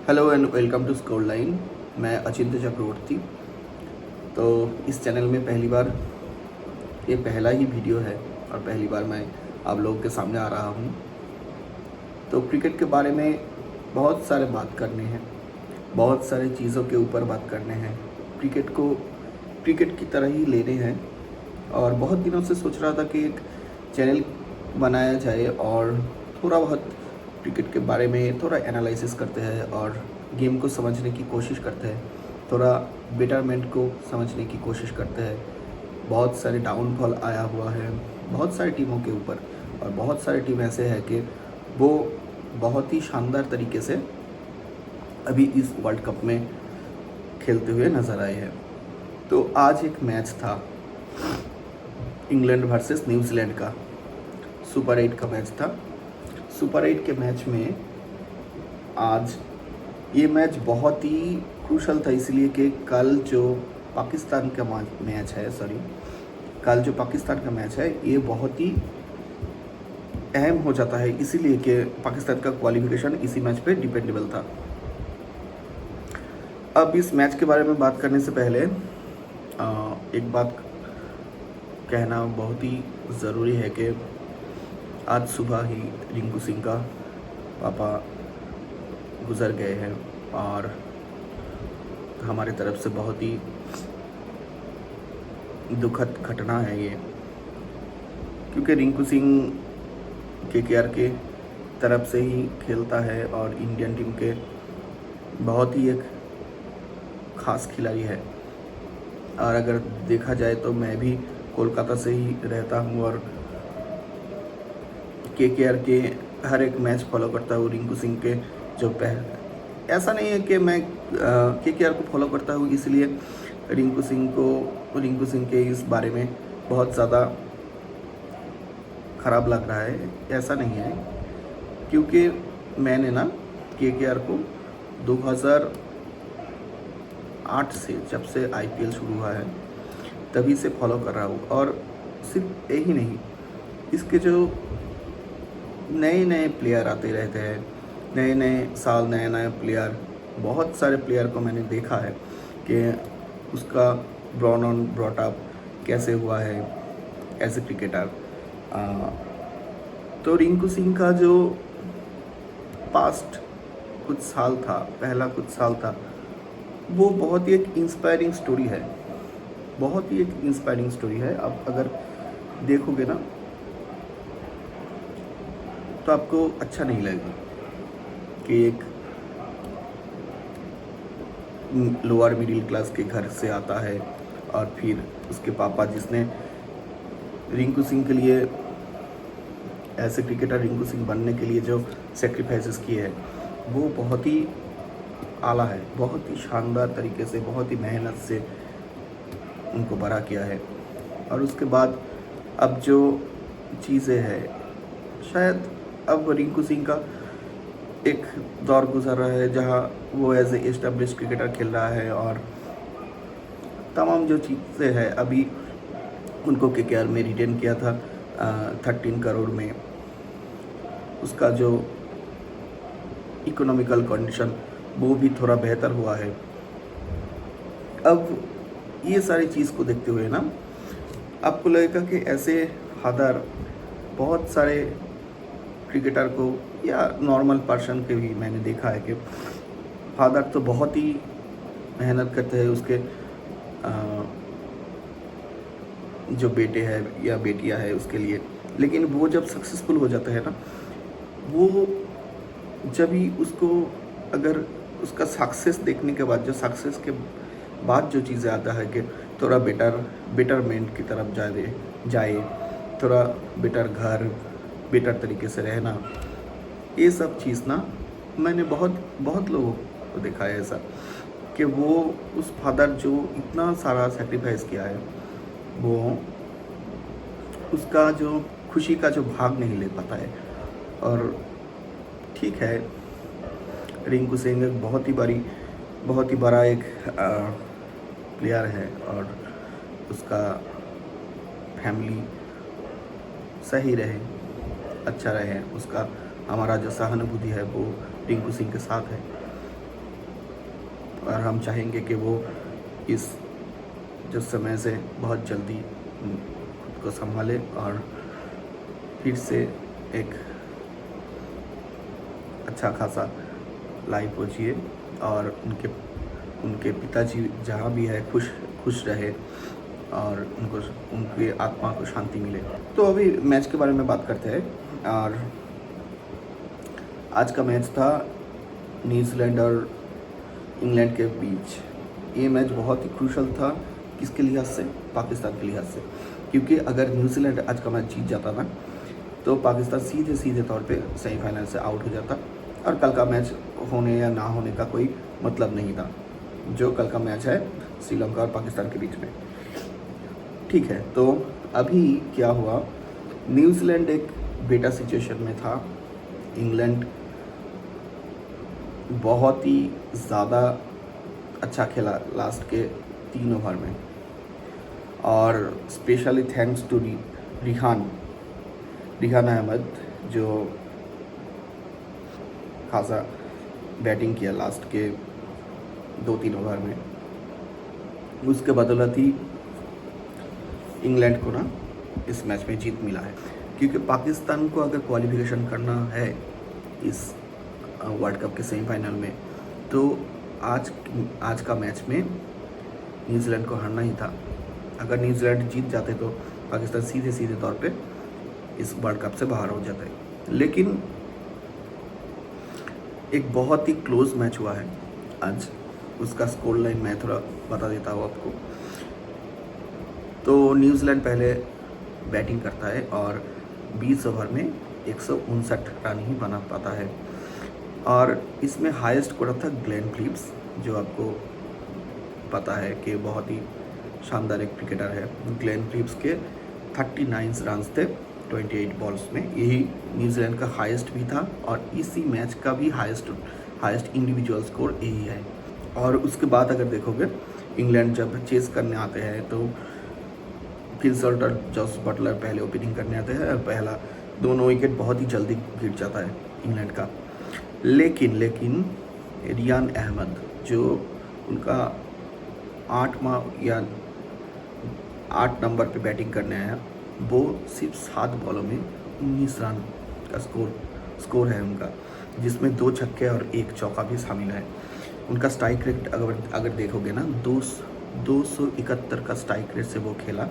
Hello and welcome to score line. मैं अचिंत्य चक्रवर्ती। तो इस चैनल में पहली बार ये पहला ही वीडियो है और पहली बार मैं आप लोगों के सामने आ रहा हूँ। तो क्रिकेट के बारे में बहुत सारे बात करने हैं, बहुत सारे चीज़ों के ऊपर बात करने हैं। क्रिकेट को क्रिकेट की तरह ही लेने हैं और बहुत दिनों से सोच रहा था कि एक चैनल बनाया जाए और थोड़ा बहुत क्रिकेट के बारे में थोड़ा एनालिसिस करते हैं और गेम को समझने की कोशिश करते हैं, थोड़ा बेटरमेंट को समझने की कोशिश करते हैं। बहुत सारे डाउनफॉल आया हुआ है बहुत सारी टीमों के ऊपर और बहुत सारी टीम ऐसे है कि वो बहुत ही शानदार तरीके से अभी इस वर्ल्ड कप में खेलते हुए नज़र आए हैं। तो आज एक मैच था इंग्लैंड वर्सेस न्यूजीलैंड का, सुपर 8 का मैच था। सुपर 8 के मैच में आज ये मैच बहुत ही क्रूशल था, इसलिए कि कल जो पाकिस्तान का मैच है ये बहुत ही अहम हो जाता है, इसीलिए कि पाकिस्तान का क्वालिफिकेशन इसी मैच पे डिपेंडेबल था। अब इस मैच के बारे में बात करने से पहले एक बात कहना बहुत ही ज़रूरी है कि आज सुबह ही रिंकू सिंह का पापा गुज़र गए हैं और हमारी तरफ से बहुत ही दुखद घटना है ये, क्योंकि रिंकू सिंह केकेआर के तरफ से ही खेलता है और इंडियन टीम के बहुत ही एक ख़ास खिलाड़ी है। और अगर देखा जाए तो मैं भी कोलकाता से ही रहता हूँ और केकेआर के हर एक मैच फॉलो करता हूँ। रिंकू सिंह के जो ऐसा नहीं है कि मैं केकेआर को फॉलो करता हूँ इसलिए रिंकू सिंह के इस बारे में बहुत ज़्यादा ख़राब लग रहा है, ऐसा नहीं है। क्योंकि मैंने ना केकेआर को 2008 से, जब से आईपीएल शुरू हुआ है तभी से फॉलो कर रहा हूँ। और सिर्फ यही नहीं, इसके जो नए नए प्लेयर आते रहते हैं, नए नए प्लेयर, बहुत सारे प्लेयर को मैंने देखा है कि उसका ब्रॉन ऑन ब्रॉट अप कैसे हुआ है एज ए क्रिकेटर। तो रिंकू सिंह का जो पास्ट कुछ साल था वो बहुत ही एक इंस्पायरिंग स्टोरी है, बहुत ही एक इंस्पायरिंग स्टोरी है। अब अगर देखोगे ना तो आपको अच्छा नहीं लगेगा कि एक लोअर मिडिल क्लास के घर से आता है और फिर उसके पापा, जिसने रिंकू सिंह के लिए ऐसे क्रिकेटर रिंकू सिंह बनने के लिए जो सेक्रीफाइसेस किए हैं वो बहुत ही आला है, बहुत ही शानदार तरीके से, बहुत ही मेहनत से उनको बड़ा किया है। और उसके बाद अब जो चीज़ें हैं, शायद अब रिंकू सिंह का एक दौर गुजर रहा है जहां वो एज ए एस्टेब्लिश क्रिकेटर खेल रहा है और तमाम जो चीज़ें हैं अभी उनको केकेआर में रिटेन किया था 13 करोड़ में। उसका जो इकोनॉमिकल कंडीशन वो भी थोड़ा बेहतर हुआ है। अब ये सारी चीज़ को देखते हुए ना आपको लगेगा कि ऐसे फादर बहुत सारे क्रिकेटर को या नॉर्मल पर्सन के भी मैंने देखा है कि फादर तो बहुत ही मेहनत करते हैं उसके जो बेटे हैं या बेटियां हैं उसके लिए, लेकिन वो जब सक्सेसफुल हो जाता है ना, वो जब ही उसको अगर उसका सक्सेस देखने के बाद, जो सक्सेस के बाद जो चीज़ें आता है कि थोड़ा बेटरमेंट की तरफ जाए, थोड़ा बेटर घर, बेटर तरीके से रहना, ये सब चीज़ ना मैंने बहुत लोगों को देखा है ऐसा कि वो उस फादर जो इतना सारा सेक्रीफाइस किया है वो उसका जो खुशी का जो भाग नहीं ले पाता है। और ठीक है, रिंकू सिंह एक बहुत ही बड़ा एक प्लेयर है और उसका फैमिली सही रहे, अच्छा रहे, उसका हमारा जो सहानुभूति है वो रिंकू सिंह के साथ है। और हम चाहेंगे कि वो इस जो समय से बहुत जल्दी खुद को संभाले और फिर से एक अच्छा खासा लाइफ को जिए और उनके पिताजी जहाँ भी है खुश रहे और उनकी आत्मा को शांति मिले। तो अभी मैच के बारे में बात करते हैं। और आज का मैच था न्यूजीलैंड और इंग्लैंड के बीच। ये मैच बहुत ही क्रूशल था। किसके लिहाज से? पाकिस्तान के लिहाज से, क्योंकि अगर न्यूजीलैंड आज का मैच जीत जाता ना तो पाकिस्तान सीधे तौर पे सेमीफाइनल से आउट हो जाता और कल का मैच होने या ना होने का कोई मतलब नहीं था। जो कल का मैच है श्रीलंका और पाकिस्तान के बीच में, ठीक है। तो अभी क्या हुआ, न्यूजीलैंड एक बेटा सिचुएशन में था। इंग्लैंड बहुत ही ज़्यादा अच्छा खेला लास्ट के 3 ओवर में, और specially thanks to Rehan Ahmed जो खासा बैटिंग किया लास्ट के 2-3 ओवर में। उसके बदौलत ही इंग्लैंड को ना इस मैच में जीत मिला है, क्योंकि पाकिस्तान को अगर क्वालिफिकेशन करना है इस वर्ल्ड कप के सेमीफाइनल में तो आज का मैच में न्यूजीलैंड को हारना ही था। अगर न्यूजीलैंड जीत जाते तो पाकिस्तान सीधे तौर पे इस वर्ल्ड कप से बाहर हो जाता है। लेकिन एक बहुत ही क्लोज मैच हुआ है आज। उसका स्कोर लाइन मैं थोड़ा बता देता हूँ आपको। तो न्यूजीलैंड पहले बैटिंग करता है और 20 ओवर में 159 रन ही बना पाता है, और इसमें हाईएस्ट स्कोरर था ग्लेन फिलिप्स, जो आपको पता है कि बहुत ही शानदार एक क्रिकेटर है। ग्लेन फिलिप्स के 39 रन थे 28 बॉल्स में। यही न्यूजीलैंड का हाईएस्ट भी था और इसी मैच का भी हाईएस्ट इंडिविजुअल स्कोर यही है। और उसके बाद अगर देखोगे इंग्लैंड जब चेस करने आते हैं तो फिल सल्ट और जॉस बटलर पहले ओपनिंग करने आते हैं और दोनों विकेट बहुत ही जल्दी गिर जाता है इंग्लैंड का। लेकिन रियान अहमद जो उनका 8 नंबर पे बैटिंग करने आया, वो सिर्फ 7 बॉलों में 19 रन का स्कोर है उनका, जिसमें 2 छक्के और 1 चौका भी शामिल है। उनका स्ट्राइक रेट अगर देखोगे ना 271 का स्ट्राइक रेट से वो खेला।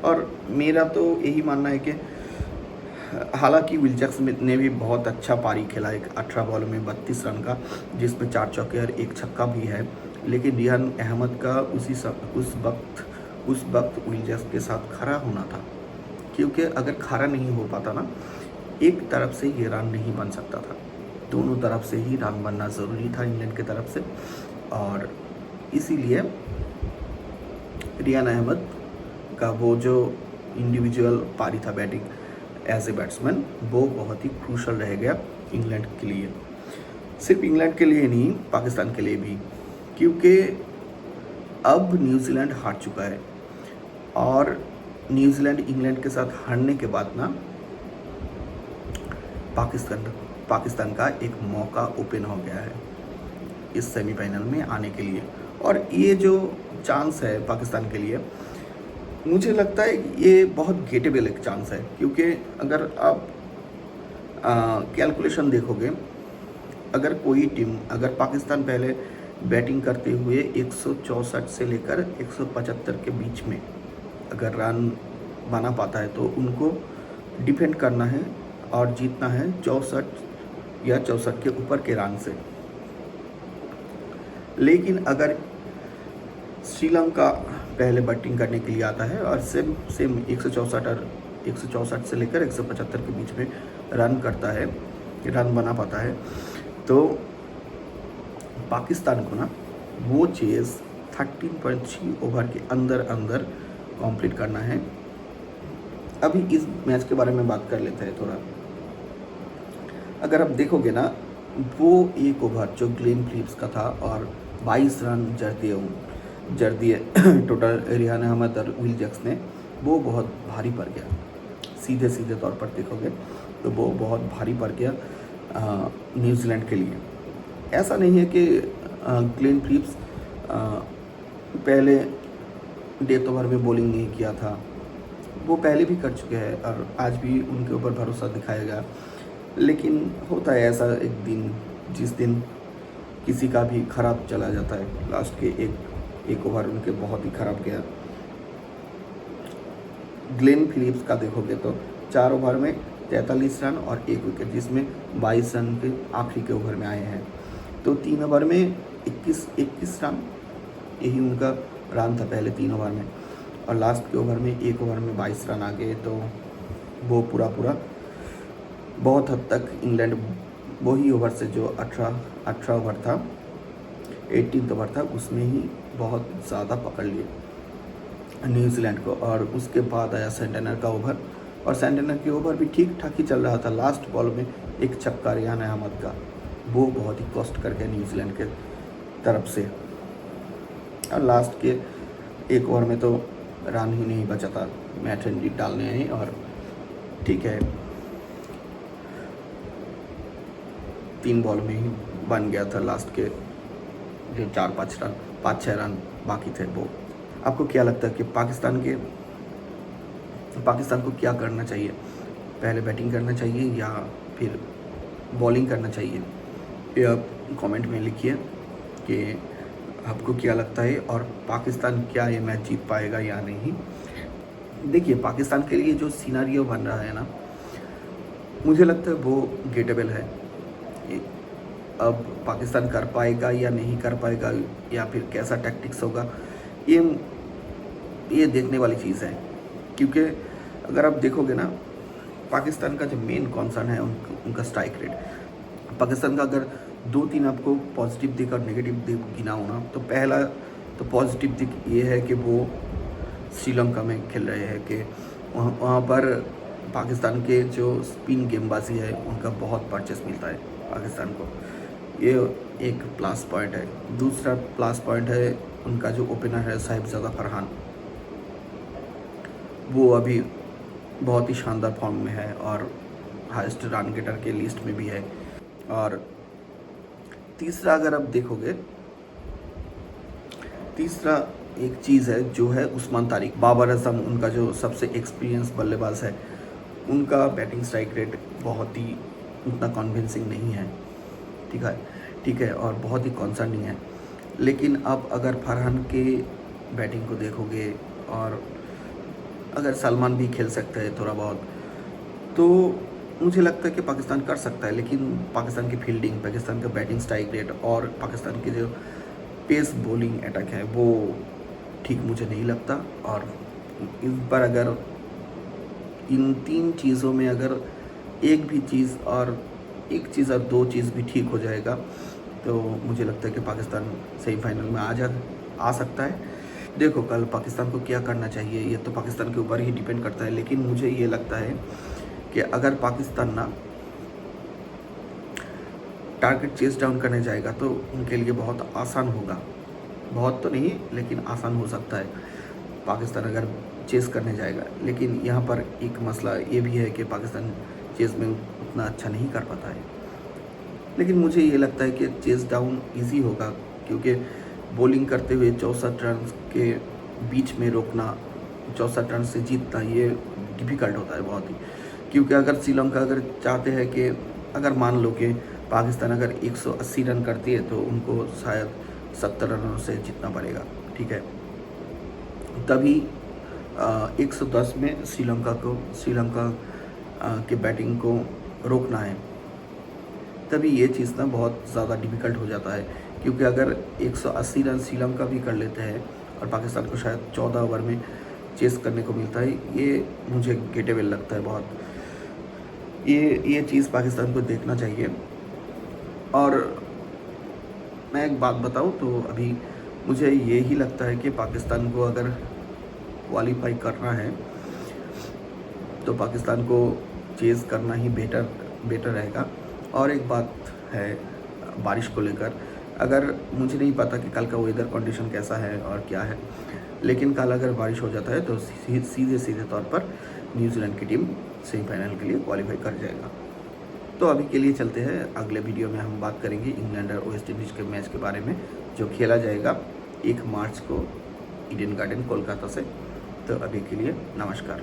और मेरा तो यही मानना है कि हालांकि विल जैक्स ने भी बहुत अच्छा पारी खेला, एक 18 बॉल में 32 रन का, जिसमें 4 चौके और 1 छक्का भी है। लेकिन रियान अहमद का उस वक्त विल जैक्स के साथ खड़ा होना था, क्योंकि अगर खड़ा नहीं हो पाता ना, एक तरफ से ये रन नहीं बन सकता था, दोनों तरफ से ही रन बनना ज़रूरी था इंग्लैंड की तरफ से। और इसीलिए रियान अहमद का वो जो इंडिविजुअल पारी था बैटिंग एज ए बैट्समैन, वो बहुत ही क्रूशल रह गया इंग्लैंड के लिए। सिर्फ इंग्लैंड के लिए नहीं, पाकिस्तान के लिए भी, क्योंकि अब न्यूजीलैंड हार चुका है और न्यूजीलैंड इंग्लैंड के साथ हारने के बाद ना पाकिस्तान का एक मौका ओपन हो गया है इस सेमीफाइनल में आने के लिए। और ये जो चांस है पाकिस्तान के लिए, मुझे लगता है ये बहुत गेटेबल एक चांस है, क्योंकि अगर आप कैलकुलेशन देखोगे, अगर कोई टीम, अगर पाकिस्तान पहले बैटिंग करते हुए 164 से लेकर 175 के बीच में अगर रन बना पाता है तो उनको डिफेंड करना है और जीतना है 64 या 64 के ऊपर के रन से। लेकिन अगर श्रीलंका पहले बैटिंग करने के लिए आता है और सेम 164 से लेकर 175 के बीच में रन बना पाता है, तो पाकिस्तान को ना वो चेज़ 13.3 ओवर के अंदर कंप्लीट करना है। अभी इस मैच के बारे में बात कर लेते हैं थोड़ा। अगर आप देखोगे ना, वो 1 ओवर जो ग्लेन फिलिप्स का था और 22 रन जड़ दिए टोटल रियान अहमद और विल जैक्स ने, वो बहुत भारी पड़ गया। सीधे तौर पर देखोगे तो वो बहुत भारी पड़ गया न्यूजीलैंड के लिए। ऐसा नहीं है कि ग्लेन फिलिप्स पहले डेथ ओवर में बॉलिंग नहीं किया था, वो पहले भी कर चुके हैं और आज भी उनके ऊपर भरोसा दिखाया गया। लेकिन होता है ऐसा एक दिन, जिस दिन किसी का भी ख़राब चला जाता है। लास्ट के एक ओवर उनके बहुत ही ख़राब गया। ग्लेन फिलिप्स का देखोगे तो 4 ओवर में 43 रन और 1 विकेट, जिसमें 22 रन के आखिरी के ओवर में आए हैं। तो 3 ओवर में 21 रन, यही उनका रन था पहले 3 ओवर में, और लास्ट के ओवर में 1 ओवर में 22 रन आ गए। तो वो पूरा बहुत हद तक इंग्लैंड वही ओवर से जो 18 ओवर था, 18 ओवर था, उसमें ही बहुत ज़्यादा पकड़ लिए न्यूजीलैंड को। और उसके बाद आया सेंटेनर का ओवर, और सेंटेनर के ओवर भी ठीक ठाक ही चल रहा था। लास्ट बॉल में एक छक्का रियान अहमद का, वो बहुत ही कॉस्ट कर गया न्यूजीलैंड के तरफ से। और लास्ट के 1 ओवर में तो रन ही नहीं बचा था, मैट हेनरी डालने आए और ठीक है 3 बॉल में ही बन गया था। लास्ट के जो 5-6 रन बाकी थे वो। आपको क्या लगता है कि पाकिस्तान को क्या करना चाहिए? पहले बैटिंग करना चाहिए या फिर बॉलिंग करना चाहिए? ये आप कमेंट में लिखिए कि आपको क्या लगता है, और पाकिस्तान क्या ये मैच जीत पाएगा या नहीं। देखिए, पाकिस्तान के लिए जो सिनारियो बन रहा है ना, मुझे लगता है वो गेटेबल है। अब पाकिस्तान कर पाएगा या नहीं कर पाएगा, या फिर कैसा टैक्टिक्स होगा, ये देखने वाली चीज़ है। क्योंकि अगर आप देखोगे ना, पाकिस्तान का जो मेन कॉन्सर्न है उनका स्ट्राइक रेट। पाकिस्तान का अगर 2-3 आपको पॉजिटिव दिख और नेगेटिव दिख गिनाओ ना, तो पहला तो पॉजिटिव दिख ये है कि वो श्रीलंका में खेल रहे हैं, कि वहाँ पर पाकिस्तान के जो स्पिन गेंदबाजी है उनका बहुत परचेस मिलता है पाकिस्तान को। ये एक प्लस पॉइंट है। दूसरा प्लस पॉइंट है उनका जो ओपनर है साहिबजादा फरहान, वो अभी बहुत ही शानदार फॉर्म में है और हाईएस्ट रन गेटर के लिस्ट में भी है। और तीसरा अगर आप देखोगे, तीसरा एक चीज़ है जो है उस्मान तारिक, बाबर आजम, उनका जो सबसे एक्सपीरियंस बल्लेबाज है, उनका बैटिंग स्ट्राइक रेट बहुत ही उतना कन्विंसिंग नहीं है। ठीक है, और बहुत ही कॉन्सर्निंग है। लेकिन अब अगर फरहान के बैटिंग को देखोगे, और अगर सलमान भी खेल सकते हैं थोड़ा बहुत, तो मुझे लगता है कि पाकिस्तान कर सकता है। लेकिन पाकिस्तान की फील्डिंग, पाकिस्तान का बैटिंग स्ट्राइक रेट और पाकिस्तान के जो पेस बॉलिंग अटैक है वो ठीक मुझे नहीं लगता। और इस बार अगर इन 3 चीज़ों में अगर एक चीज़ और 2 चीज़ भी ठीक हो जाएगा, तो मुझे लगता है कि पाकिस्तान सेमीफाइनल में आ सकता है। देखो, कल पाकिस्तान को क्या करना चाहिए ये तो पाकिस्तान के ऊपर ही डिपेंड करता है। लेकिन मुझे ये लगता है कि अगर पाकिस्तान ना टारगेट चेस डाउन करने जाएगा तो उनके लिए बहुत आसान होगा। बहुत तो नहीं, लेकिन आसान हो सकता है पाकिस्तान अगर चेस करने जाएगा। लेकिन यहाँ पर एक मसला ये भी है कि पाकिस्तान चेस में उतना अच्छा नहीं कर पाता है। लेकिन मुझे ये लगता है कि चेस डाउन इजी होगा, क्योंकि बॉलिंग करते हुए 64 रन के बीच में रोकना, 64 रन से जीतना, ये डिफ़िकल्ट होता है बहुत ही। क्योंकि अगर श्रीलंका अगर चाहते हैं कि अगर मान लो कि पाकिस्तान अगर 180 रन करती है तो उनको शायद 70 रनों से जीतना पड़ेगा। ठीक है, तभी 110 में श्रीलंका के बैटिंग को रोकना है। तभी ये चीज़ ना बहुत ज़्यादा डिफ़िकल्ट हो जाता है। क्योंकि अगर 180 रन श्रीलंका भी कर लेते हैं और पाकिस्तान को शायद 14 ओवर में चेस करने को मिलता है, ये मुझे गेटेबल लगता है बहुत। ये चीज़ पाकिस्तान को देखना चाहिए। और मैं एक बात बताऊं तो अभी मुझे ये ही लगता है कि पाकिस्तान को अगर क्वालिफाई करना है तो पाकिस्तान को चेस करना ही बेटर रहेगा। और एक बात है बारिश को लेकर, अगर मुझे नहीं पता कि कल का वेदर कंडीशन कैसा है और क्या है, लेकिन कल अगर बारिश हो जाता है तो सीधे तौर पर न्यूजीलैंड की टीम सेमीफाइनल के लिए क्वालिफाई कर जाएगा। तो अभी के लिए चलते हैं, अगले वीडियो में हम बात करेंगे इंग्लैंड और वेस्ट इंडीज़ के मैच के बारे में जो खेला जाएगा 1 मार्च को ईडन गार्डन कोलकाता से। तो अभी के लिए नमस्कार।